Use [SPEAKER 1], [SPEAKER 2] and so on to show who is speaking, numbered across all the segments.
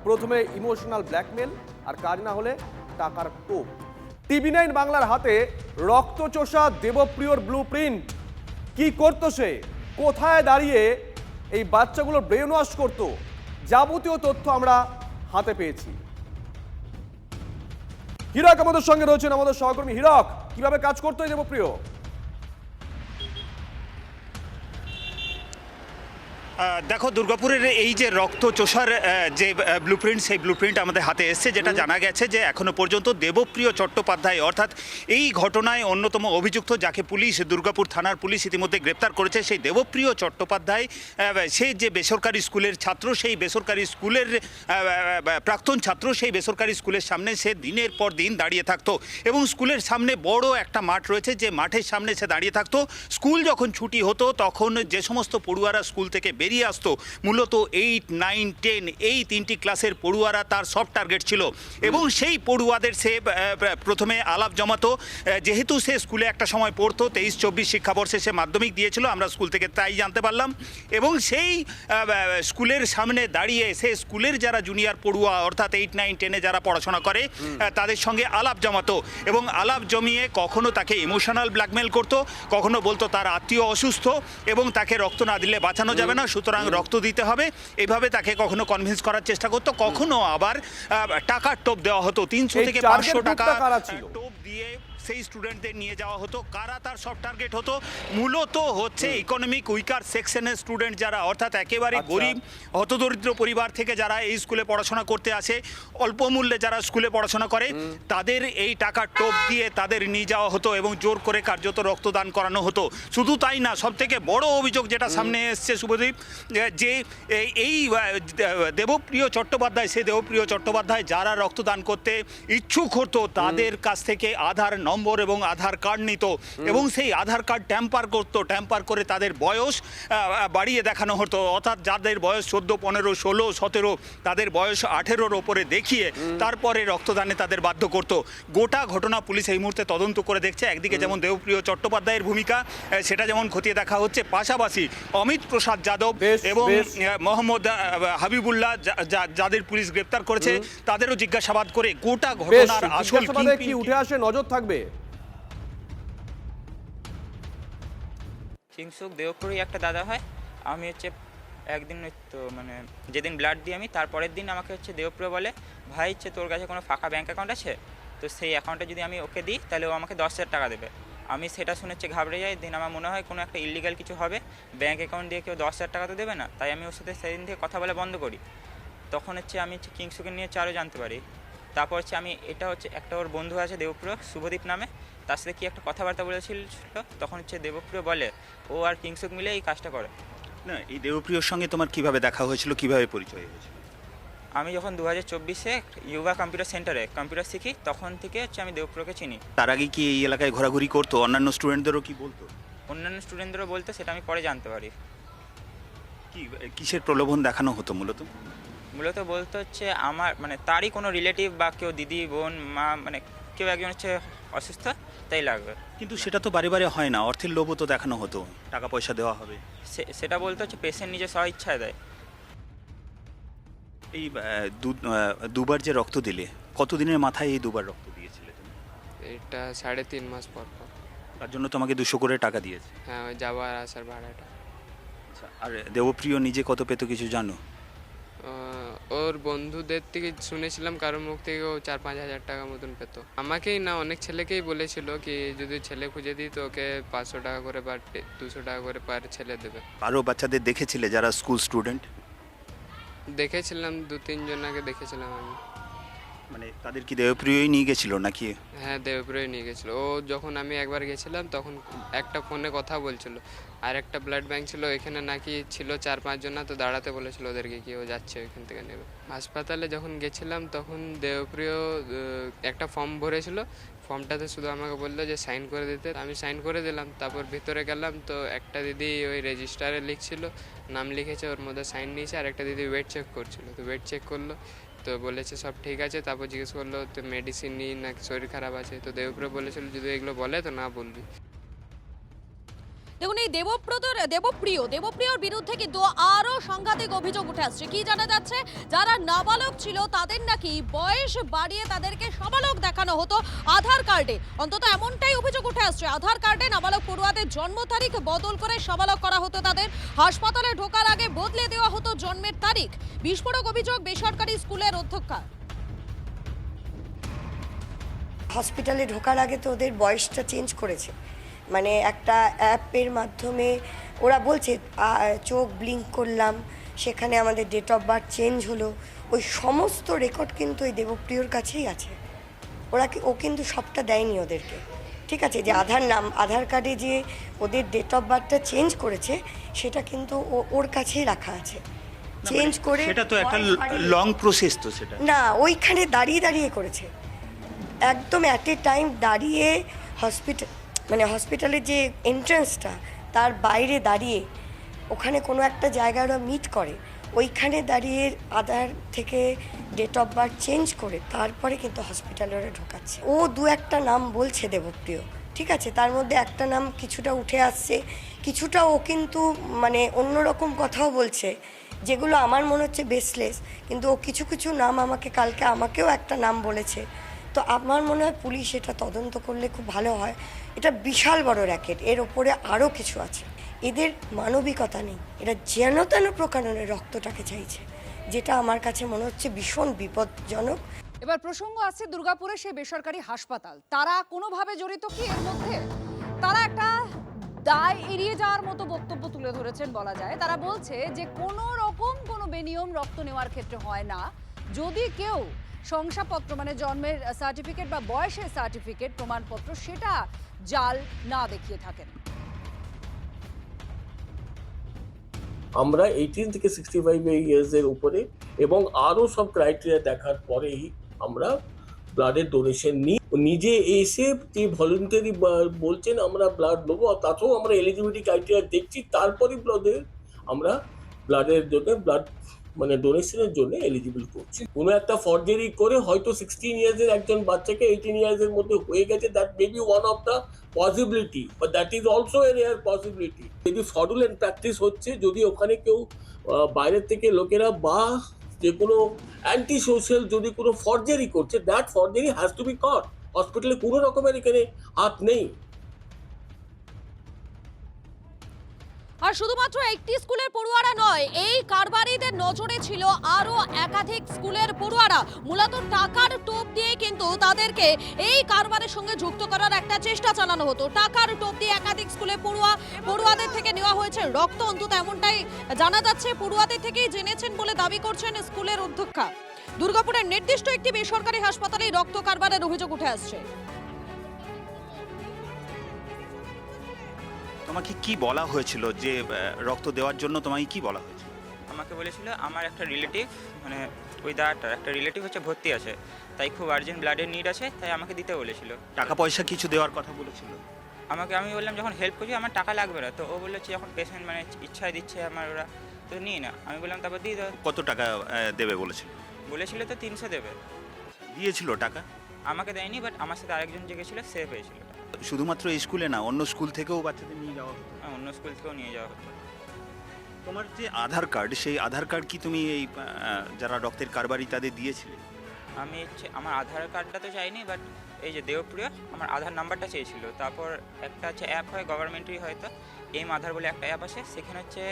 [SPEAKER 1] প্রথমে emotional blackmail, আর কাজ না হলে টাকার টোপ। টিভি9 বাংলার হাতে রক্তচোষা দেবপ্রিয়র ব্লুপ্রিন্ট। কি করতো সে, কোথায় দাঁড়িয়ে এই বাচ্চাগুলোর ব্রেন ওয়াশ করতো, যাবতীয় তথ্য আমরা হাতে পেয়েছি। হীরক আমাদের সঙ্গে রয়েছেন, আমাদের সহকর্মী হীরক। কিভাবে কাজ করতো এই দেবপ্রিয়?
[SPEAKER 2] দেখো, দুর্গাপুরের এই যে রক্তচোষার যে ব্লুপ্রিন্ট, সেই ব্লুপ্রিন্ট আমাদের হাতে এসছে। যেটা জানা গেছে যে এখনো পর্যন্ত দেবপ্রিয় চট্টোপাধ্যায় অর্থাৎ এই ঘটনায় অন্যতম অভিযুক্ত, যাকে পুলিশ, দুর্গাপুর থানার পুলিশ ইতিমধ্যে গ্রেপ্তার করেছে, সেই দেবপ্রিয় চট্টোপাধ্যায় সে যে বেসরকারি স্কুলের ছাত্র, সেই বেসরকারি স্কুলের প্রাক্তন ছাত্র। সেই বেসরকারি স্কুলের সামনে সে দিনের পর দিন দাঁড়িয়ে থাকতো এবং স্কুলের সামনে বড় একটা মাঠ রয়েছে, যে মাঠের সামনে সে দাঁড়িয়ে থাকতো। স্কুল যখন ছুটি হতো তখন যে সমস্ত পড়ুয়ারা স্কুল থেকে বেরিয়ে আসতো, মূলত 8, 9, 10 এই তিনটি ক্লাসের পড়ুয়ারা তার সব টার্গেট ছিল এবং সেই পড়ুয়াদের সে প্রথমে আলাপ জমাতো। যেহেতু সে স্কুলে একটা সময় পড়তো, 23-24 শিক্ষাবর্ষে সে মাধ্যমিক দিয়েছিল, আমরা স্কুল থেকে তাই জানতে পারলাম। এবং সেই স্কুলের সামনে দাঁড়িয়ে সে স্কুলের যারা জুনিয়র পড়ুয়া অর্থাৎ 8, 9, 10-এ যারা পড়াশোনা করে তাদের সঙ্গে আলাপ জমাতো এবং আলাপ জমিয়ে কখনো তাকে ইমোশনাল ব্ল্যাকমেল করতো, কখনো বলতো তার আত্মীয় অসুস্থ এবং তাকে রক্ত না দিলে বাঁচানো যাবে না, সুতরাং রক্ত দিতে হবে। এইভাবে তাকে কখনো কনভিন্স করার চেষ্টা করতো, কখনো আবার টাকার টোপ দেওয়া হতো। 300 থেকে 500 টাকা টোপ দিয়ে সেই স্টুডেন্টদের নিয়ে যাওয়া হতো। কারা তার সব টার্গেট হতো? মূলত হচ্ছে ইকোনমিক উইকার সেকশনের স্টুডেন্ট যারা, অর্থাৎ একেবারে গরিব হতদরিদ্র পরিবার থেকে যারা এই স্কুলে পড়াশোনা করতে আসে, অল্প মূল্যে যারা স্কুলে পড়াশোনা করে, তাদের এই টাকার টোপ দিয়ে তাদের নিয়ে যাওয়া হতো এবং জোর করে কার্যত রক্তদান করানো হতো। শুধু তাই না, সব থেকে বড় অভিযোগ যেটা সামনে এসছে শুভদীপ, যে এই দেবপ্রিয় চট্টোপাধ্যায়, সেই দেবপ্রিয় চট্টোপাধ্যায় যারা রক্তদান করতে ইচ্ছুক হতো তাদের কাছ থেকে আধার নম্বর এবং আধার কার্ড নিত এবং সেই আধার কার্ড ট্যাম্পার করতো। ট্যাম্পার করে তাদের বয়স বাড়িয়ে দেখানো হতো, অর্থাৎ যাদের বয়স 14, 15, 16, 17, তাদের বয়স 18-র ওপরে দেখিয়ে তারপরে রক্তদানে তাদের বাধ্য করতো। গোটা ঘটনা পুলিশ এই মুহূর্তে তদন্ত করে দেখছে। একদিকে যেমন দেবপ্রিয় চট্টোপাধ্যায়ের ভূমিকা, সেটা যেমন খতিয়ে দেখা হচ্ছে, পাশাপাশি অমিত প্রসাদ যাদব এবং মোহাম্মদ হাবিবুল্লাহ যাদের পুলিশ গ্রেপ্তার করেছে তাদেরও জিজ্ঞাসাবাদ করে গোটা ঘটনার আসল
[SPEAKER 1] কি উঠে আসে নজর থাকবে।
[SPEAKER 3] কিংসুক দেবপুরই একটা দাদা হয়। আমি হচ্ছে একদিন তো মানে যেদিন ব্লাড দিই আমি, তারপরের দিন আমাকে হচ্ছে দেবপ্রিয় বলে, ভাই হচ্ছে তোর কাছে কোনো ফাঁকা ব্যাঙ্ক অ্যাকাউন্ট আছে? তো সেই অ্যাকাউন্টে যদি আমি ওকে দিই তাহলে ও আমাকে 10,000 টাকা দেবে। আমি সেটা শুনে হচ্ছে ঘাবড়ে যাই। দিন আমার মনে হয় কোনো একটা ইলিগাল কিছু হবে, ব্যাঙ্ক অ্যাকাউন্ট দিয়ে কেউ 10,000 টাকা তো দেবে না। তাই আমি ওর সাথে সেদিন থেকে কথা বলা বন্ধ করি। তখন হচ্ছে আমি হচ্ছে কিংসুকে নিয়ে আরও জানতে পারি। তারপর হচ্ছে আমি এটা হচ্ছে একটা ওর বন্ধু আছে দেবপ্রিয়, শুভদীপ নামে, তার সাথে কি একটা কথাবার্তা বলেছিল। তখন হচ্ছে দেবপ্রিয় বলে ও আর কিংসুক মিলে এই কাজটা করে।
[SPEAKER 2] না, এই দেবপ্রিয়র সঙ্গে তোমার কিভাবে দেখা হয়েছিল, কিভাবে পরিচয় হয়েছিল?
[SPEAKER 3] আমি যখন 2024-এ ইয়োগা কম্পিউটার সেন্টারে কম্পিউটার শিখি, তখন থেকে হচ্ছে আমি দেবপ্রিয়কে চিনি।
[SPEAKER 2] তার আগে কি এই এলাকায় ঘোরাঘুরি করতো? অন্যান্য স্টুডেন্টদেরও কি বলতো?
[SPEAKER 3] অন্যান্য স্টুডেন্টদেরও বলতে, সেটা আমি পরে জানতে পারি।
[SPEAKER 2] কিসের প্রলোভন দেখানো হতো মূলত?
[SPEAKER 3] মূলত বলতে হচ্ছে আমার মানে তারই কোনো রিলেটিভ বা কেউ দিদি, বোন, মা, মানে কেউ একজন হচ্ছে অসুস্থ, তাই লাগবে।
[SPEAKER 2] কিন্তু সেটা তো বারে বারে হয় না, অর্থের লোভও তো দেখানো হতো, টাকা পয়সা দেওয়া হবে।
[SPEAKER 3] সেটা বলতে হচ্ছে পেশেন্ট নিজে স্ব ইচ্ছায় দেয়।
[SPEAKER 2] এই দুবার যে রক্ত দিলে, কতদিনের মাথায় এই দুবার রক্ত দিয়েছিলে তুমি?
[SPEAKER 4] এটা 3.5 মাস পর পর।
[SPEAKER 2] তার জন্য তোমাকে 200 করে টাকা দিয়েছে?
[SPEAKER 4] হ্যাঁ, ওই যাওয়া আর আসার ভাড়াটা।
[SPEAKER 2] আর দেবপ্রিয় নিজে কত পেতো কিছু জানো?
[SPEAKER 4] ওর বন্ধুদের থেকে শুনেছিলাম, কারোর মুখ থেকে ও 4-5 হাজার টাকা মতন পেতো। আমাকেই না, অনেক ছেলেকেই বলেছিল কি যদি ছেলে খুঁজে দিই তো ওকে 500 টাকা করে পার 200 টাকা করে পার ছেলে দেবে।
[SPEAKER 2] আরও বাচ্চাদের দেখেছিলে যারা স্কুল স্টুডেন্ট?
[SPEAKER 4] দেখেছিলাম, 2-3 জনাকে দেখেছিলাম আমি।
[SPEAKER 2] মানে তাদের কি দেবপ্রিয়ই নিয়ে গেছিল নাকি?
[SPEAKER 4] হ্যাঁ, দেবপ্রিয় নিয়ে গেছিলো। ও যখন আমি একবার গেছিলাম তখন একটা ফোনে কথা বলছিল, আর একটা ব্লাড ব্যাঙ্ক ছিল এখানে নাকি ছিল 4-5 জন, তো দাঁড়াতে বলেছিল ওদেরকে কি ও যাচ্ছে ওইখান থেকে নেবে। হাসপাতালে যখন গেছিলাম তখন দেবপ্রিয় একটা ফর্ম ভরেছিল, ফর্মটাতে শুধু আমাকে বললো যে সাইন করে দিতে। আমি সাইন করে দিলাম। তারপর ভিতরে গেলাম তো একটা দিদি ওই রেজিস্টারে লিখছিল, নাম লিখেছে, ওর মধ্যে সাইন নিয়েছে, আর একটা দিদি ওয়েট চেক করছিল। তো ওয়েট চেক করলো, তো বলেছে সব ঠিক আছে। তারপর জিজ্ঞেস করলো তো মেডিসিন নিই নাকি শরীর খারাপ আছে। তো দেবপ্রিয় বলেছিল যদি এগুলো বলে তো না বলবি।
[SPEAKER 5] দেখুন এই দেবপ্রিয়র বিরুদ্ধে কিন্তু আরো সাংঘাতিক অভিযোগ উঠে আসছে। কি জানা যাচ্ছে, যারা নাবালক ছিল তাদের নাকি বয়স বাড়িয়ে তাদেরকে সাবালক দেখানো হতো আধার কার্ডে। অন্তত এমনটাই অভিযোগ উঠে আসছে, আধার কার্ডে নাবালক পড়ুয়াদের জন্ম তারিখ বদল করে সাবালক করা হতো তাদের। হাসপাতালে ঢোকার আগে বদলে দেওয়া হতো জন্মের তারিখ। বিস্ফোরক অভিযোগ বেসরকারি স্কুলের অধ্যক্ষা।
[SPEAKER 6] হসপিটালে ঢোকার আগে তো ওদের বয়সটা চেঞ্জ করেছে, মানে একটা অ্যাপের মাধ্যমে ওরা বলছে চোখ ব্লিঙ্ক করলাম, সেখানে আমাদের ডেট অফ বার্থ চেঞ্জ হলো। ওই সমস্ত রেকর্ড কিন্তু ওই দেবপ্রিয়র কাছেই আছে। ও কিন্তু সবটা দেয়নি ওদেরকে, ঠিক আছে? যে আধার কার্ডে যে ওদের ডেট অফ বার্থটা চেঞ্জ করেছে সেটা কিন্তু ওর কাছেই রাখা আছে। চেঞ্জ করে
[SPEAKER 2] সেটা তো একটা লং প্রসেস, তো সেটা
[SPEAKER 6] না, ওইখানে দাঁড়িয়ে করেছে, একদম অ্যাট এ টাইম দাঁড়িয়ে হসপিটালের যে এন্ট্রান্সটা তার বাইরে দাঁড়িয়ে, ওখানে কোনো একটা জায়গায় ওরা মিট করে, ওইখানে দাঁড়িয়ে আধার থেকে ডেট অফ বার্থ চেঞ্জ করে তারপরে কিন্তু হসপিটালে ওরা ঢোকাচ্ছে। ও দু একটা নাম বলছে দেবপ্রিয়, ঠিক আছে? তার মধ্যে একটা নাম কিছুটা উঠে আসছে, কিছুটা ও কিন্তু মানে অন্যরকম কথাও বলছে, যেগুলো আমার মনে হচ্ছে বেসলেস। কিন্তু ও কিছু নাম আমাকেও একটা নাম বলেছে। তো আমার মনে হয় পুলিশ এটা তদন্ত করলে খুব ভালো হয়। এটা বিশাল বড় র্যাকেট, এর ওপরে আরও কিছু আছে। এদের মানবিকতা নেই, এরা যেন তেন প্রকারের রক্তটাকে চাইছে, যেটা আমার কাছে মনে হচ্ছে ভীষণ বিপজ্জনক।
[SPEAKER 5] এবার প্রসঙ্গ আছে দুর্গাপুরের সেই বেসরকারি হাসপাতাল। তারা কোনোভাবে জড়িত কি এর মধ্যে? তারা একটা দায় এড়িয়ে যাওয়ার মতো বক্তব্য তুলে ধরেছেন বলা যায়। তারা বলছে যে কোনো রকম কোনো বেনিয়ম রক্ত নেওয়ার ক্ষেত্রে হয় না যদি কেউ শংসাপত্র মানে জন্মের সার্টিফিকেট বা বয়সের সার্টিফিকেট প্রমাণপত্র সেটা জাল না দেখিয়ে থাকেন।
[SPEAKER 7] আমরা 18 থেকে 65 ইয়ার্সের উপরে এবং আরও সব ক্রাইটেরিয়া দেখার পরেই আমরা ব্লাডের ডোনেশন নিই। নিজে এসে যে ভলেন্টারি বলছেন আমরা ব্লাড দেবো, তাতেও আমরা এলিজিবিলিটি ক্রাইটেরিয়া দেখছি, তারপরে আমরা ব্লাডের জন্য মানে ডোনেশনের জন্য এলিজিবল করছি। কোনো একটা ফর্জারি করে হয়তো 16 ইয়ার্সের একজন বাচ্চাকে 18 ইয়ার্সের মধ্যে হয়ে গেছে, that may be one of the possibility, but that is also a rare possibility. যদি ফ্রডুলেন্ট প্র্যাকটিস হচ্ছে, যদি ওখানে কেউ বাইরের থেকে লোকেরা বা যে কোনো অ্যান্টি সোশ্যাল যদি কোনো ফর্জারি করছে, that forgery has to be caught. হসপিটালে কোনো রকমের এখানে হাত নেই।
[SPEAKER 5] আর শুধুমাত্র একটি স্কুলের পড়ুয়ারা নয়, এই কারবারিদের নজরে ছিল আরো একাধিক স্কুলের পড়ুয়ারা। মূলত টাকার টোপ দিয়ে কিন্তু তাদেরকে এই কারবারের সঙ্গে যুক্ত করার একটা চেষ্টা চালানো হতো। টাকার টোপ দিয়ে একাধিক স্কুলের পড়ুয়াদের থেকে নেওয়া হয়েছে রক্ত, অন্তত এমনটাই জানা যাচ্ছে। পড়ুয়াদের থেকেই জেনেছেন বলে দাবি করছেন স্কুলের অধ্যক্ষা। দুর্গাপুরের নির্দিষ্ট একটি বেসরকারি হাসপাতালে রক্ত কারবারের অভিযোগ উঠে আসছে।
[SPEAKER 2] তোমাকে কি বলা হয়েছিল যে রক্ত দেওয়ার জন্য? তোমাকে কি বলা হয়েছিল?
[SPEAKER 3] আমাকে বলেছিল আমার একটা রিলেটিভ মানে ওই দাদাটার একটা রিলেটিভ হচ্ছে ভর্তি আছে, তাই খুব আর্জেন্ট ব্লাডের নিড আছে, তাই আমাকে দিতে বলেছিল।
[SPEAKER 2] টাকা পয়সা কিছু দেওয়ার কথা বলেছিল?
[SPEAKER 3] আমি বললাম যখন হেল্প করছি আমার টাকা লাগবে না। তো ও বললো যখন পেশেন্ট মানে ইচ্ছায় দিচ্ছে আমার ওরা, তো নিই না। আমি বললাম তারপর দিয়ে দাও।
[SPEAKER 2] কত টাকা দেবে বলেছিল?
[SPEAKER 3] বলেছিল তো 300 দেবে।
[SPEAKER 2] দিয়েছিল টাকা?
[SPEAKER 3] আমাকে দেয়নি, বাট আমার সাথে আরেকজন যে গেছিলো সে পেয়েছিল।
[SPEAKER 2] শুধুমাত্র এই স্কুলে না, অন্য স্কুল থেকেও বাচ্চাদের নিয়ে যাওয়া হতো?
[SPEAKER 3] অন্য স্কুল থেকেও নিয়ে যাওয়া হতো।
[SPEAKER 2] তোমার যে আধার কার্ড, সেই আধার কার্ড কি তুমি এই যারা রক্তের কারবারি তাদের দিয়েছিলে?
[SPEAKER 3] আমি আমার আধার কার্ডটা তো চাইনি, বাট এই যে দেবপ্রিয় আমার আধার নাম্বারটা চেয়েছিল। তারপর একটা হচ্ছে অ্যাপ হয় গভর্নমেন্টেরই, হয়তো এম আধার বলে একটা অ্যাপ আছে, সেখানে হচ্ছে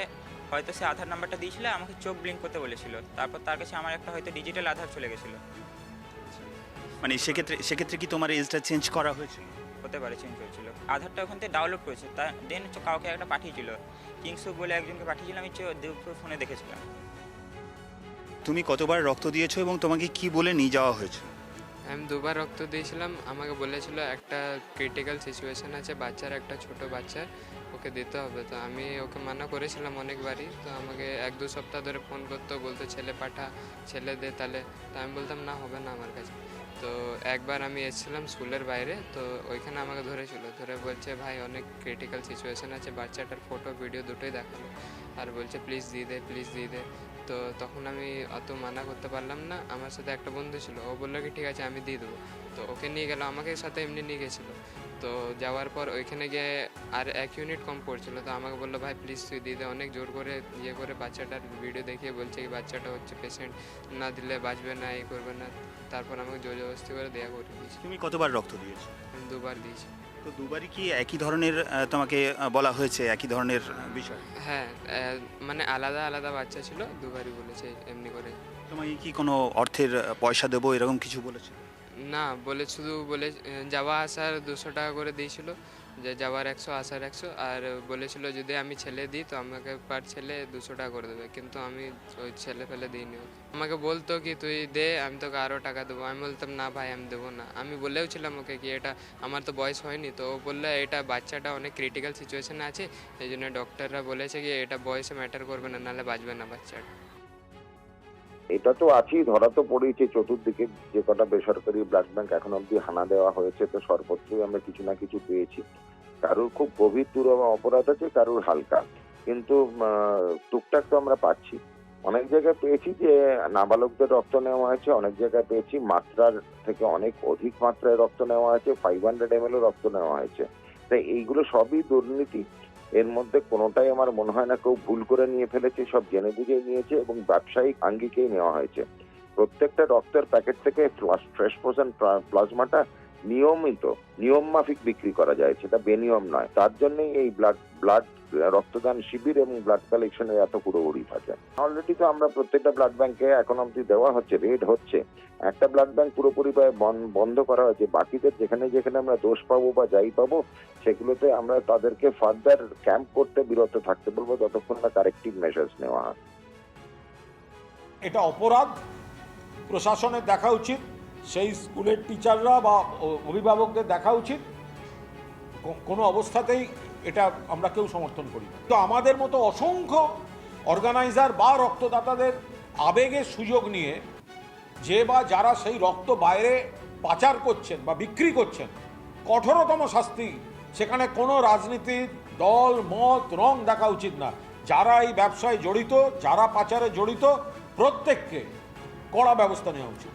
[SPEAKER 3] হয়তো সে আধার নাম্বারটা দিয়েছিল, আমাকে চোখ ব্লিঙ্ক করতে বলেছিল। তারপর তার কাছে আমার একটা হয়তো ডিজিটাল আধার চলে গেছিলো।
[SPEAKER 2] মানে সেক্ষেত্রে কি তোমার এজটা চেঞ্জ করা হয়েছিল?
[SPEAKER 3] হতে পারে চেঞ্জ হয়েছিল। আধারটা ওখান থেকে ডাউনলোড করেছে, তা দেন কাউকে একটা পাঠিয়েছিল, কিংসুক বলে একজনকে পাঠিয়েছিলাম, আমি দেবপুর ফোনে দেখেছিলাম।
[SPEAKER 2] তুমি কতবার রক্ত দিয়েছো এবং তোমাকে কি বলে নিয়ে যাওয়া হয়েছে?
[SPEAKER 4] আমি 2বার রক্ত দিয়েছিলাম। আমাকে বলেছিল একটা ক্রিটিক্যাল সিচুয়েশান আছে, বাচ্চার একটা ছোট বাচ্চার, ওকে দিতে হবে। তো আমি ওকে মানা করেছিলাম অনেকবারই। তো আমাকে 1-2 সপ্তাহ ধরে ফোন করতো, বলতো ছেলে পাঠা, ছেলে দে তাহলে। তো আমি বলতাম না, হবে না আমার কাছে। তো একবার আমি এসেছিলাম স্কুলের বাইরে, তো ওইখানে আমাকে ধরে বলছে ভাই অনেক ক্রিটিক্যাল সিচুয়েশান আছে, বাচ্চাটার ফটো ভিডিও দুটোই দেখালো, আর বলছে প্লিজ দিয়ে দে। তো তখন আমি অত মানা করতে পারলাম না। আমার সাথে একটা বন্ধু ছিল, ও বললো কি ঠিক আছে আমি দিয়ে দেবো। তো ওকে নিয়ে গেল, আমাকে সাথে এমনি নিয়ে গেছিলো। তো যাওয়ার পর ওইখানে গিয়ে আর 1 ইউনিট কম পড়ছিল। তো আমাকে বললো ভাই প্লিজ তুই দিয়ে দে। অনেক জোর করে ইয়ে করে বাচ্চাটার ভিডিও দেখিয়ে বলছে কি বাচ্চাটা হচ্ছে পেশেন্ট, না দিলে বাঁচবে না, এই করবে না। তারপর আমাকে জোর জবরদস্তি করে দেয়া করে দিয়েছি।
[SPEAKER 2] তুমি কতবার রক্ত দিয়েছো?
[SPEAKER 4] আমি 2বার দিয়েছি।
[SPEAKER 2] তো দুবারই কি একই ধরনের তোমাকে বলা হয়েছে, একই ধরনের বিষয়?
[SPEAKER 4] হ্যাঁ, মানে আলাদা আলাদা বাচ্চা ছিল, 2বারই বলেছে এমনি করে।
[SPEAKER 2] তোমাকে কি কোনো অর্থের পয়সা দেবো এরকম কিছু বলেছে?
[SPEAKER 4] না, বলে শুধু বলে যাওয়া আসার 200 টাকা করে দিয়েছিল, যে যাওয়ার 100 আসার 100। আর বলেছিল যদি আমি ছেলে দিই তো আমাকে পার ছেলে 200 টাকা করে দেবে, কিন্তু আমি ওই ছেলে ফেলে দিইনি। আমাকে বলতো কি তুই দে, আমি তোকে আরও টাকা দেবো। আমি বলতাম না ভাই আমি দেবো না। আমি বলেও ছিলাম ওকে কি এটা আমার তো বয়স হয়নি। তো ও বললো এটা বাচ্চাটা অনেক ক্রিটিক্যাল সিচুয়েশনে আছে, এই জন্য ডক্টররা বলেছে কি এটা বয়সে ম্যাটার করবে না, নাহলে বাঁচবে না বাচ্চাটা।
[SPEAKER 8] এটা তো আছেই, ধরা তো পড়েছে চতুর্দিকে। যে কটা বেসরকারি ব্লাড ব্যাংক এখন অব্দি হানা দেওয়া হয়েছে, তো সর্বত্রই আমরা কিছু না কিছু পেয়েছি। কারোর খুব গভীর অপরাধ আছে, কারোর হালকা, কিন্তু টুকটাক তো আমরা পাচ্ছি। অনেক জায়গায় পেয়েছি যে নাবালকদের রক্ত নেওয়া হয়েছে, অনেক জায়গায় পেয়েছি মাত্রার থেকে অনেক অধিক মাত্রায় রক্ত নেওয়া হয়েছে, 500 ml রক্ত নেওয়া হয়েছে। তাই এইগুলো সবই দুর্নীতি। এর মধ্যে কোনোটাই আমার মনে হয় না কেউ ভুল করে নিয়ে ফেলেছে, সব জেনে বুঝে নিয়েছে এবং ব্যবসায়িক আঙ্গিকেই নেওয়া হয়েছে। প্রত্যেকটা রক্তের প্যাকেট থেকে ফ্রেশ ফ্রোজেন প্লাজমাটা নিয়ম মাফিক বিক্রি করা যায়, সেটা বেনিয়ম নয়। তার জন্যই এই ব্লাড রক্তদান শিবির এবং ব্লাড কালেকশনের এত পুরোপুরি থাকে। অলরেডি তো আমরা প্রত্যেকটা ব্লাড ব্যাংকে এখন অব্দি দেওয়া হচ্ছে, রেড হচ্ছে। একটা ব্লাড ব্যাংক পুরোপুরি বন্ধ করা হয়েছে, বাকিদের যেখানে যেখানে আমরা দোষ পাবো বা যাই পাবো সেগুলোতে আমরা তাদেরকে ফার্দার ক্যাম্প করতে বিরত থাকতে বলবো যতক্ষণ না কারেক্টিভ মেজার্স নেওয়া হয়।
[SPEAKER 9] এটা অপরাধ, প্রশাসনের দেখা উচিত, সেই স্কুলের টিচাররা বা অভিভাবকদের দেখা উচিত। কোনো অবস্থাতেই এটা আমরা কেউ সমর্থন করি না। তো আমাদের মতো অসংখ্য অর্গানাইজার বা রক্তদাতাদের আবেগের সুযোগ নিয়ে যে বা যারা সেই রক্ত বাইরে পাচার করছেন বা বিক্রি করছেন, কঠোরতম শাস্তি। সেখানে কোনো রাজনীতির দল মত রং দেখা উচিত না। যারা এই ব্যবসায় জড়িত, যারা পাচারে জড়িত, প্রত্যেককে কড়া ব্যবস্থা নেওয়া উচিত।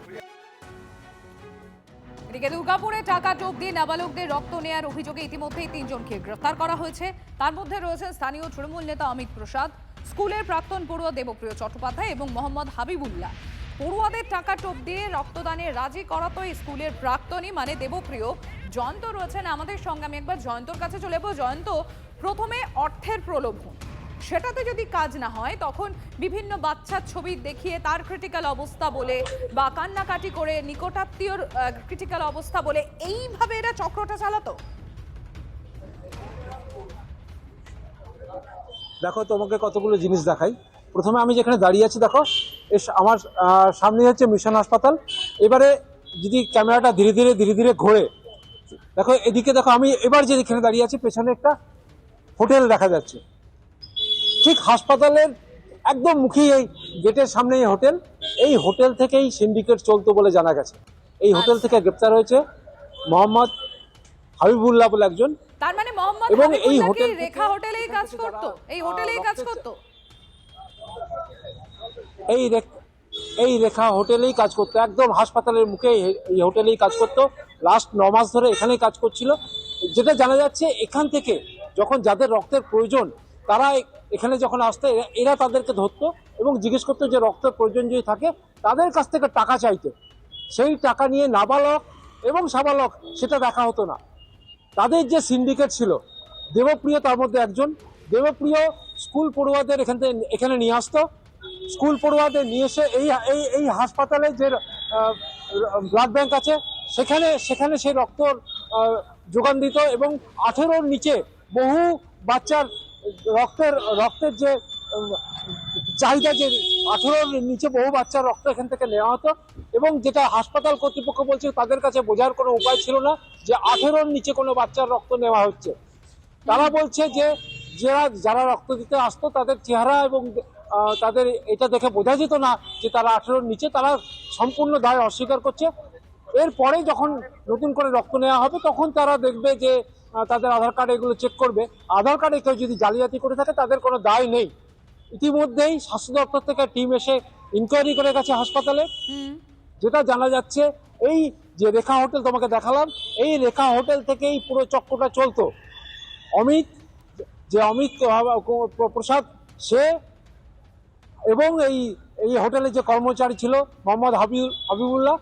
[SPEAKER 5] এদিকে দুর্গাপুরে টাকা টোপ দিয়ে নাবালকদের রক্ত নেয়ার অভিযোগে ইতিমধ্যেই 3 জনকে গ্রেফতার করা হয়েছে। তার মধ্যে রয়েছেন স্থানীয় তৃণমূল নেতা অমিত প্রসাদ, স্কুলের প্রাক্তন পড়ুয়া দেবপ্রিয় চট্টোপাধ্যায় এবং মোহাম্মদ হাবিবুল্লাহ। পড়ুয়াদের টাকা টোপ দিয়ে রক্তদানে রাজি করাতো এই স্কুলের প্রাক্তনী মানে দেবপ্রিয়। জয়ন্ত রয়েছেন আমাদের সঙ্গে, আমি একবার জয়ন্তর কাছে চলে যাবো। জয়ন্ত, প্রথমে অর্থের প্রলোভন, সেটাতে যদি কাজ না হয় তখন বিভিন্ন বাচ্চার ছবি দেখিয়ে তার ক্রিটিক্যাল অবস্থা বলে বা কান্নাকাটি করে নিকটাত্মীয়র ক্রিটিক্যাল অবস্থা বলে এইভাবে এরা চক্রটা চালাতো।
[SPEAKER 10] দেখো তোমাকে কতগুলো জিনিস দেখাই। প্রথমে আমি যেখানে দাঁড়িয়ে আছি দেখো, আমার সামনে হচ্ছে মিশন হাসপাতাল। এবারে যদি ক্যামেরাটা ধীরে ধীরে ঘোরে দেখো, এদিকে দেখো আমি এবার যেখানে দাঁড়িয়ে আছি পেছনে একটা হোটেল দেখা যাচ্ছে। ঠিক হাসপাতালের একদম মুখেই এই গেটের সামনে এই হোটেল, এই হোটেল থেকেই সিন্ডিকেট চলতো বলে জানা গেছে। এই হোটেল থেকে গ্রেপ্তার হয়েছে মোহাম্মদ হাবিবুল্লাহ বলে একজন।
[SPEAKER 5] তার মানে মোহাম্মদ
[SPEAKER 10] এবং এই
[SPEAKER 5] হাবিবুল্লাহ
[SPEAKER 10] হোটেল
[SPEAKER 5] কি রেখা হোটেলেই কাজ করতো? এই হোটেলেই কাজ করতো?
[SPEAKER 10] এই রেখা হোটেলেই কাজ করতো, একদম হাসপাতালের মুখে এই হোটেলেই কাজ করতো। লাস্ট 9 মাস ধরে এখানেই কাজ করছিল। যেটা জানা যাচ্ছে এখান থেকে যখন যাদের রক্তের প্রয়োজন তারা এখানে যখন আসতো এরা তাদেরকে ধরতো এবং জিজ্ঞেস করতো যে রক্তের প্রয়োজন যদি থাকে তাদের কাছ থেকে টাকা চাইতো। সেই টাকা নিয়ে নাবালক এবং সাবালক সেটা দেখা হতো না। তাদের যে সিন্ডিকেট ছিল, দেবপ্রিয় তার মধ্যে একজন। দেবপ্রিয় স্কুল পড়ুয়াদের এখানে নিয়ে আসতো, স্কুল পড়ুয়াদের নিয়ে এসে এই হাসপাতালে যে ব্লাড ব্যাংক আছে সেখানে সেই রক্ত যোগান দিত এবং 18-র নিচে বহু বাচ্চার রক্তের যে চাহিদা, যে 18-র নিচে বহু বাচ্চার রক্ত এখান থেকে নেওয়া হতো। এবং যেটা হাসপাতাল কর্তৃপক্ষ বলছে তাদের কাছে বোঝার কোনো উপায় ছিল না যে 18-র নিচে কোনো বাচ্চার রক্ত নেওয়া হচ্ছে। তারা বলছে যে যারা রক্ত দিতে আসতো তাদের চেহারা এবং তাদের এটা দেখে বোঝা যেত না যে তারা 18-র নিচে। তারা সম্পূর্ণ দায় অস্বীকার করছে। এরপরে যখন নতুন করে রক্ত নেওয়া হবে তখন তারা দেখবে যে তাদের আধার কার্ড এগুলো চেক করবে। আধার কার্ডে কেউ যদি জালিয়াতি করে থাকে তাদের কোনো দায় নেই। ইতিমধ্যেই স্বাস্থ্য দপ্তর থেকে টিম এসে ইনকোয়ারি করে গেছে হাসপাতালে। যেটা জানা যাচ্ছে, এই যে রেখা হোটেল তোমাকে দেখালাম, এই রেখা হোটেল থেকেই পুরো চক্রটা চলতো। অমিত প্রসাদ সে এবং এই হোটেলে যে কর্মচারী ছিল মোহাম্মদ হাবিবুল্লাহ,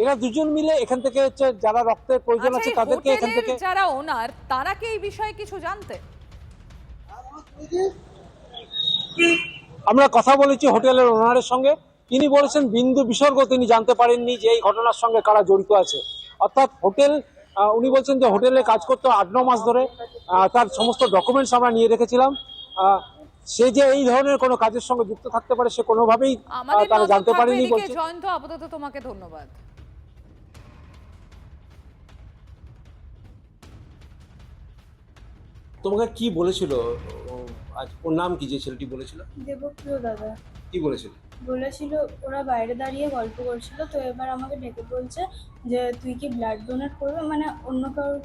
[SPEAKER 10] এরা দুজন মিলে এখান থেকে হচ্ছে যারা রক্তের প্রয়োজন আছে তাদেরকে এখান থেকে,
[SPEAKER 5] যারা ওনার, তারা কি এই বিষয়ে কিছু জানতে?
[SPEAKER 10] আমরা কথা বলেছি হোটেলের ওনারের সঙ্গে। তিনি বলেছেন বিন্দু বিসর্গ তিনি জানতে পারেননি যে এই ঘটনার সঙ্গে কারা জড়িত আছে। অর্থাৎ হোটেল, উনি বলছেন যে হোটেলে কাজ করতে 8-9 মাস ধরে, তার সমস্ত ডকুমেন্টস আমরা নিয়ে রেখেছিলাম। সে যে এই ধরনের কোনো কাজের সঙ্গে যুক্ত থাকতে পারে সে কোনোভাবেই তারা জানতে পারেনি বলছে।
[SPEAKER 5] জয়ন্ত, আপাতত তোমাকে ধন্যবাদ।
[SPEAKER 10] তোমাকে কি বলেছিল? আজ ওর নাম কি যে ছেলেটি বলেছিল?
[SPEAKER 11] দেবপ্রিয় দাদা।
[SPEAKER 10] কি বলেছিল?
[SPEAKER 11] বলেছিল ওরা বাইরে দাঁড়িয়ে গল্প করছিল, তো এবার আমাকে ডেকে বলছে যে তুই কি ব্লাড ডোনেট করবে, মানে অন্য কারোর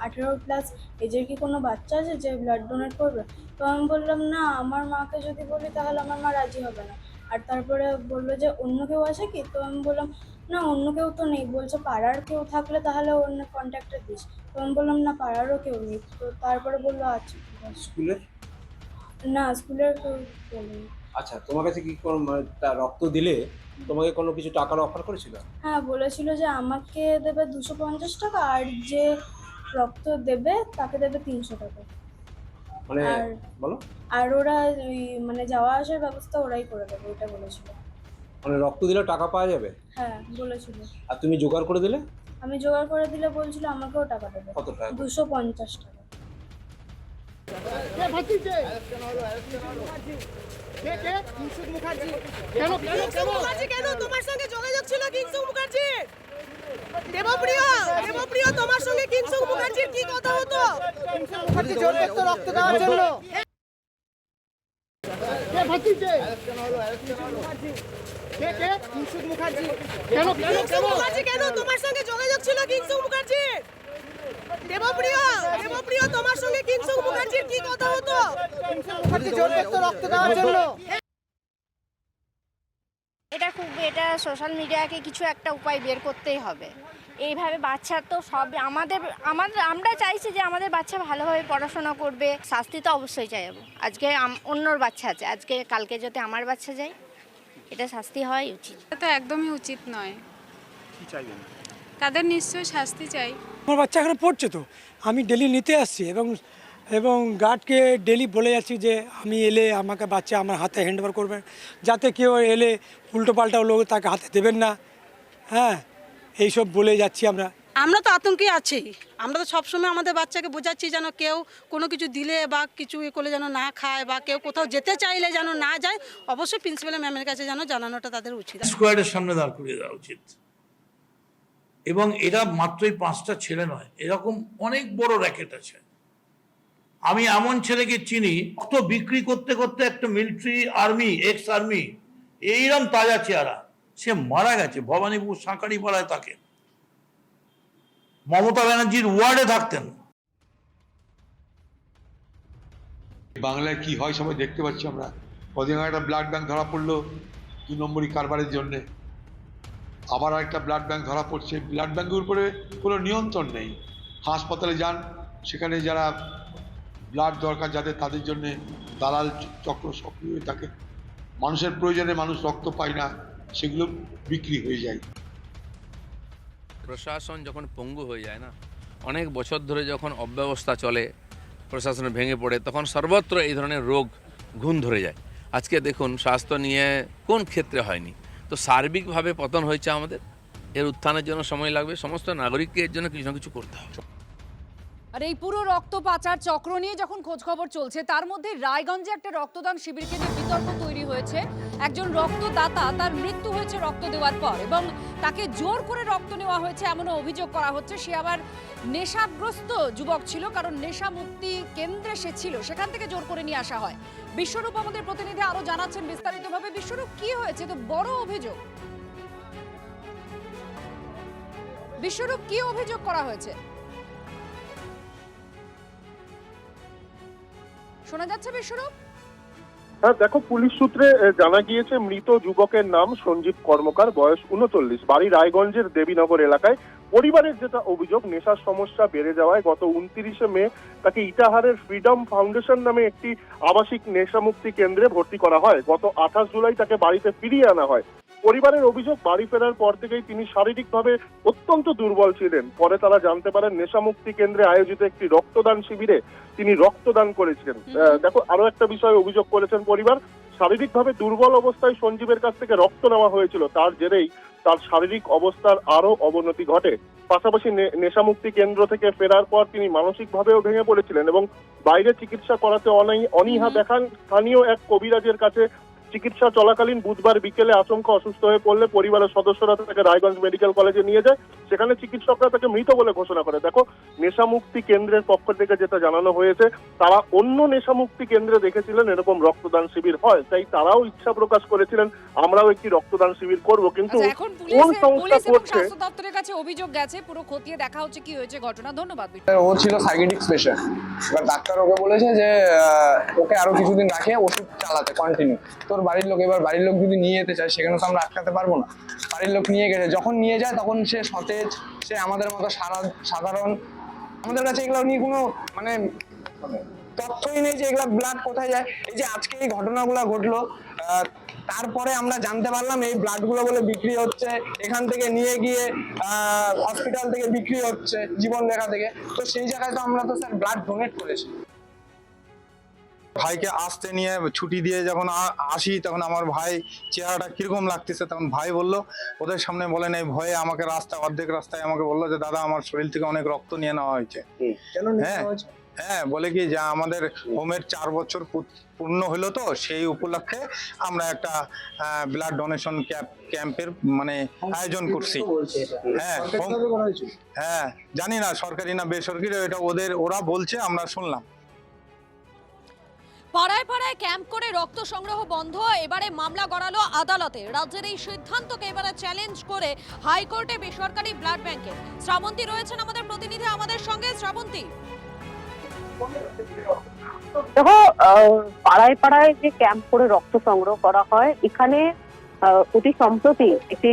[SPEAKER 11] 18+ এজের কি কোনো বাচ্চা আছে যে ব্লাড ডোনেট করবে? তো আমি বললাম না, আমার মাকে যদি বলি তাহলে আমার মা রাজি হবে না। আর তারপরে বললো যে অন্য কেউ আছে কি? তো আমি বললাম না, অন্য কেউ তো নেই। বলছে পাড়ার কেউ থাকলে তাহলে অন্য কন্ট্যাক্টে দিস। তো আমি বললাম না, পাড়ারও কেউ নেই। তো তারপরে বললো আচ্ছা ঠিক আছে।
[SPEAKER 10] স্কুলের?
[SPEAKER 11] না, স্কুলের কেউ বলেনি।
[SPEAKER 10] আচ্ছা, তোমার কাছে কি রক্ত দিলে তোমাকে কোনো কিছু টাকার অফার করেছিল?
[SPEAKER 11] হ্যাঁ, বলেছিল যে আমাকে দেবে 250 টাকা, আর যে রক্ত দেবে তাকে দেবে 300 টাকা।
[SPEAKER 10] মানে বলো।
[SPEAKER 11] আর ওরা মানে যাওয়া আসার ব্যবস্থা ওরাই করে দেবে, এটা বলেছিল।
[SPEAKER 10] মানে রক্ত দিলে টাকা পাওয়া যাবে?
[SPEAKER 11] হ্যাঁ, বলেছিল।
[SPEAKER 10] আর তুমি জোগাড় করে দিলে?
[SPEAKER 11] আমি জোগাড় করে দিলে বলছিল আমাকেও টাকা দেবে।
[SPEAKER 10] কত টাকা?
[SPEAKER 11] 250 টাকা।
[SPEAKER 5] কেন তোমার সঙ্গে যোগাযোগ ছিল কিংসুক মুখার্জির? দেবপ্রিয় তোমার সঙ্গে কিংসুক মুখার্জির কি কথা হতো? মুখার্জি জোর করতো রক্ত দেওয়ার জন্য। কিংসুক মুখার্জি কেন তোমার সঙ্গে যোগাযোগ ছিল কিংসুক মুখার্জির? দেবপ্রিয় তোমার সঙ্গে কিংসুক মুখার্জির কি কথা হতো? মুখার্জি জোর করতো রক্ত দেওয়ার জন্য।
[SPEAKER 12] এটা সোশ্যাল মিডিয়াকে কিছু একটা উপায় বের করতেই হবে। এইভাবে বাচ্চা তো সব আমরা চাইছি যে আমাদের বাচ্চা ভালোভাবে পড়াশোনা করবে। শাস্তি তো অবশ্যই চাইবো। আজকে অন্যর বাচ্চা আছে, আজকে কালকে যদি আমার বাচ্চা যায়, এটা শাস্তি হওয়াই উচিত।
[SPEAKER 13] এটা তো একদমই উচিত নয়। কি চাইবেন? তাদের নিশ্চয়ই শাস্তি চাই।
[SPEAKER 14] আমার বাচ্চা এখানে পড়ছে, তো আমি ডেলি নিতে আসছি এবং গার্ডকে ডেলি বলে যাচ্ছি যে আমি এলে আমাকে বাচ্চা আমার হাতে হ্যান্ডওভার করবেন, যাতে কেউ এলে উল্টো পাল্টা লোক তাকে হাতে দেবেন না। হ্যাঁ, এইসব বলে যাচ্ছি আমরা
[SPEAKER 13] তো আতঙ্কে আছি। আমরা তো সবসময় আমাদের বাচ্চাকে বোঝাচ্ছি যেন কেউ কোনো কিছু দিলে বা কিছু করলে যেন না খায়, বা কেউ কোথাও যেতে চাইলে যেন না যায়। অবশ্যই প্রিন্সিপাল ম্যামের কাছে যেন জানানোটা তাদের উচিত।
[SPEAKER 15] স্কোয়াডের সামনে দাঁড় করিয়ে দেওয়া উচিত। এবং এরা মাত্রই 5টা ছেলে নয়, এরকম অনেক বড় র্যাকেট আছে। আমি এমন ছেলেকে চিনি, রক্ত বিক্রি করতে করতে একটা মিলিটারি এক্স আর্মি এইরকম তাজা চেহারা, সে মারা গেছে ভবানীপুর সাঁকারি পাড়ায়। তাকে মমতা ব্যানার্জির ওয়ার্ডে থাকতেন।
[SPEAKER 16] বাংলায় কি হয় সবাই দেখতে পাচ্ছি আমরা। কদিন আগে একটা ব্লাড ব্যাংক ধরা পড়লো 2 নম্বরই কারবারের জন্য। আবার একটা ব্লাড ব্যাংক ধরা পড়ছে। ব্লাড ব্যাংকের উপরে কোনো নিয়ন্ত্রণ নেই। হাসপাতালে যান, সেখানে যারা ব্লাড দরকার যাদের, তাদের জন্য দালাল চক্র সক্রিয় হয়ে থাকে। মানুষের প্রয়োজনে মানুষ রক্ত পায় না, সেগুলো বিক্রি হয়ে যায়।
[SPEAKER 17] প্রশাসন যখন পঙ্গু হয়ে যায় না, অনেক বছর ধরে যখন অব্যবস্থা চলে, প্রশাসন ভেঙে পড়ে, তখন সর্বত্র এই ধরনের রোগ ঘুণ ধরে যায়। আজকে দেখুন স্বাস্থ্য নিয়ে কোন ক্ষেত্রে হয়নি, তো সার্বিকভাবে পতন হয়েছে আমাদের। এর উত্থানের জন্য সময় লাগবে। সমস্ত নাগরিককে এর জন্য কিছু না কিছু করতে হবে।
[SPEAKER 5] আর এই পুরো রক্ত পাচার চক্র নিয়ে যখন খোঁজ খবর চলছে, তার মধ্যে রায়গঞ্জে একটা রক্তদান শিবিরকে নিয়ে বিতর্ক তৈরি হয়েছে। একজন রক্তদাতা, তার মৃত্যু হয়েছে রক্ত দেওয়ার পর, এবং তাকে জোর করে রক্ত নেওয়া হয়েছে এমনও অভিযোগ করা হচ্ছে। সে আবার নেশাগ্রস্ত যুবক ছিল, কারণ নেশা মুক্তি কেন্দ্রে সে ছিল, সেখান থেকে জোর করে নিয়ে আসা হয়। বিশ্বরূপ আমাদের প্রতিনিধি আরো জানাচ্ছেন বিস্তারিতভাবে। বিশ্বরূপ, কি হয়েছে? তো বড় অভিযোগ। বিশ্বরূপ, কি অভিযোগ করা হয়েছে? শোনা যাচ্ছে বিশ্বরূপ?
[SPEAKER 18] হ্যাঁ দেখো, পুলিশ সূত্রে জানা গিয়েছে মৃত যুবকের নাম সঞ্জীব কর্মকার, বয়স 39, বাড়ি রায়গঞ্জের দেবীনগর এলাকায়। পরিবারের যেটা অভিযোগ, নেশার সমস্যা বেড়ে যাওয়ায় গত 29শে মে তাকে ইটাহারের ফ্রিডম ফাউন্ডেশন নামে একটি আবাসিক নেশামুক্তি কেন্দ্রে ভর্তি করা হয়। গত 28 জুলাই তাকে বাড়িতে ফিরিয়ে আনা হয়। পরিবারের অভিযোগ, বাড়ি ফেরার পর থেকেই তিনি শারীরিকভাবে অত্যন্ত দুর্বল ছিলেন। পরে তারা জানতে পারেন নেশামুক্তি কেন্দ্রে আয়োজিত একটি রক্তদান শিবিরে তিনি রক্তদান করেছিলেন। দেখো, আরো একটা বিষয়ে অভিযোগ করেছেন পরিবার, শারীরিকভাবে দুর্বল অবস্থায় সঞ্জীবের কাছ থেকে রক্ত নেওয়া হয়েছিল, তার জেরেই তার শারীরিক অবস্থার আরো অবনতি ঘটে। পাশাপাশি নেশামুক্তি কেন্দ্র থেকে ফেরার পর তিনি মানসিকভাবেও ভেঙে পড়েছিলেন এবং বাইরে চিকিৎসা করাতে অনীহা দেখান। স্থানীয় এক কবিরাজের কাছে চিকিৎসা চলাকালীন বুধবার বিকেলে আচমকা অসুস্থ হয়ে পড়লে পরিবারের সদস্যরা তাকে রায়গঞ্জ মেডিকেল কলেজে নিয়ে যায়। সেখানে চিকিৎসকরা তাকে মৃত বলে ঘোষণা করে। দেখো, নেশামুক্তি কেন্দ্রের পক্ষ থেকে যেটা জানানো হয়েছে, তারা অন্য নেশামুক্তি কেন্দ্রে দেখেছিলেন এরকম রক্তদান শিবির হয়, তাই তারাও ইচ্ছা প্রকাশ করেছিলেন আমরাও একটি রক্তদান শিবির করব। কিন্তু
[SPEAKER 5] এখন
[SPEAKER 18] কোন সংস্থা
[SPEAKER 5] পুলিশ এবং
[SPEAKER 18] করছে,
[SPEAKER 5] স্বাস্থ্য দপ্তরের কাছে অভিযোগ গেছে, পুরো খতিয়ে দেখা হচ্ছে কি হয়েছে ঘটনা। ধন্যবাদ।
[SPEAKER 19] ও ছিল সাইকিয়াট্রিক পেশেন্ট, এবার ডাক্তার ওকে বলেছে যে ওকে আরো কিছুদিন রাখে ওষুধ চালাতে কন্টিনিউ। তোর বাড়ির লোক, এবার বাড়ির লোক যদি নিয়ে যেতে চায় সেখানে তো আমরা আটকাতে পারবো না। বাড়ির লোক নিয়ে গেছে, যখন নিয়ে যায় তখন সে সতেজ, সে আমাদের মতো সাধারণ। আমাদের কাছে এগুলো নিয়ে কোনো মানে তথ্যই নেই যে এগুলা ব্লাড কোথায় যায়। এই যে আজকে এই ঘটনাগুলো ঘটলো, তারপরে আমরা জানতে পারলাম এই ব্লাডগুলো বলে বিক্রি হচ্ছে, এখান থেকে নিয়ে গিয়ে হসপিটাল থেকে বিক্রি হচ্ছে জীবন রেখা থেকে। তো সেই জায়গায় তো আমরা তো স্যার ব্লাড ডোনেট করেছি।
[SPEAKER 20] ভাইকে আসতে নিয়ে ছুটি দিয়ে যখন আসি তখন আমার ভাই চেহারাটা কিরকম লাগতেছে, তখন ভাই বলল, ওদের সামনে বলেন এই ভয়ে আমাকে অর্ধেক রাস্তায় আমাকে বললো যে দাদা আমার শরীর থেকে অনেক রক্ত নিয়ে নেওয়া হয়েছে। হ্যাঁ, বলে কি যে আমাদের হোমের 4 বছর পূর্ণ হলো, তো সেই উপলক্ষে আমরা একটা ব্লাড ডোনেশন ক্যাম্পের মানে আয়োজন করছি। হ্যাঁ, জানি না সরকারি না বেসরকারি, এটা ওরা বলছে, আমরা শুনলাম।
[SPEAKER 5] পাড়ায় পাড়ায় ক্যাম্প করে রক্ত সংগ্রহ বন্ধ, এবারে মামলা গড়ালো আদালতে। রাজ্যের এই সিদ্ধান্তকে এবারে চ্যালেঞ্জ করে হাইকোর্টে বেসরকারি ব্লাড ব্যাংকে। শ্রাবন্তী রয়েছেন আমাদের প্রতিনিধি আমাদের সঙ্গে। শ্রাবন্তী,
[SPEAKER 21] দেখো, পাড়ায় পাড়ায় যে ক্যাম্প করে রক্ত সংগ্রহ করা হয়, এখানে অতি সম্প্রতি একটি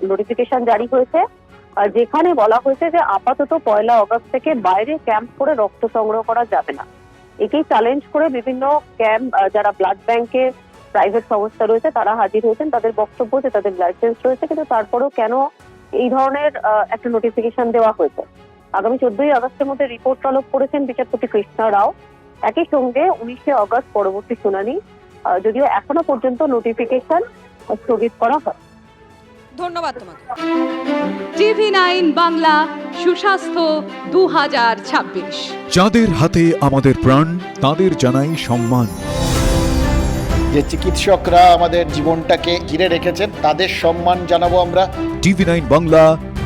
[SPEAKER 21] নোটিফিকেশন জারি হয়েছে, যেখানে বলা হয়েছে যে আপাতত 1 আগস্ট থেকে বাইরে ক্যাম্প করে রক্ত সংগ্রহ করা যাবে না। একেই চ্যালেঞ্জ করে বিভিন্ন ক্যাম্প, যারা ব্লাড ব্যাংকে প্রাইভেট সংস্থা রয়েছে তারা হাজির হয়েছেন। তাদের বক্তব্য যে তাদের লাইসেন্স রয়েছে, কিন্তু তারপরেও কেন এই ধরনের একটা নোটিফিকেশন দেওয়া হয়েছে। আগামী 14 আগস্টের মধ্যে রিপোর্ট তলব করেছেন বিচারপতি কৃষ্ণা রাও। একই সঙ্গে 19শে আগস্ট পরবর্তী শুনানি, যদিও এখনো পর্যন্ত নোটিফিকেশন স্থগিত করা হয়।
[SPEAKER 5] ধন্যবাদ তোমাকে।
[SPEAKER 22] TV9 বাংলা সুস্বাস্থ্য 2026।
[SPEAKER 23] যাদের হাতে আমাদের প্রাণ, তাদের জানাই সম্মান।
[SPEAKER 24] যে চিকিৎসকরা আমাদের জীবনটাকে ঘিরে রেখেছেন তাদের সম্মান জানাবো আমরা।
[SPEAKER 23] TV9 বাংলা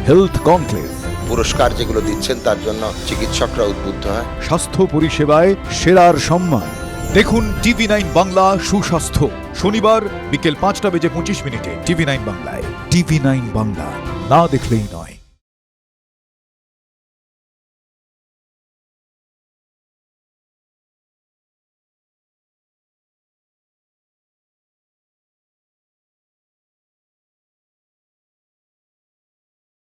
[SPEAKER 23] হেলথ কনক্লেভ
[SPEAKER 24] পুরস্কার যেগুলো দিচ্ছেন তার জন্য চিকিৎসকরা উদ্বুদ্ধ হয়।
[SPEAKER 23] স্বাস্থ্য পরিষেবায় সেরার সম্মান। দেখুন TV9 বাংলা সুস্বাস্থ্য, শনিবার বিকেল 5টা বেজে 25 মিনিটে TV9 বাংলায়। TV9 বাংলা, না দেখলেই নয়।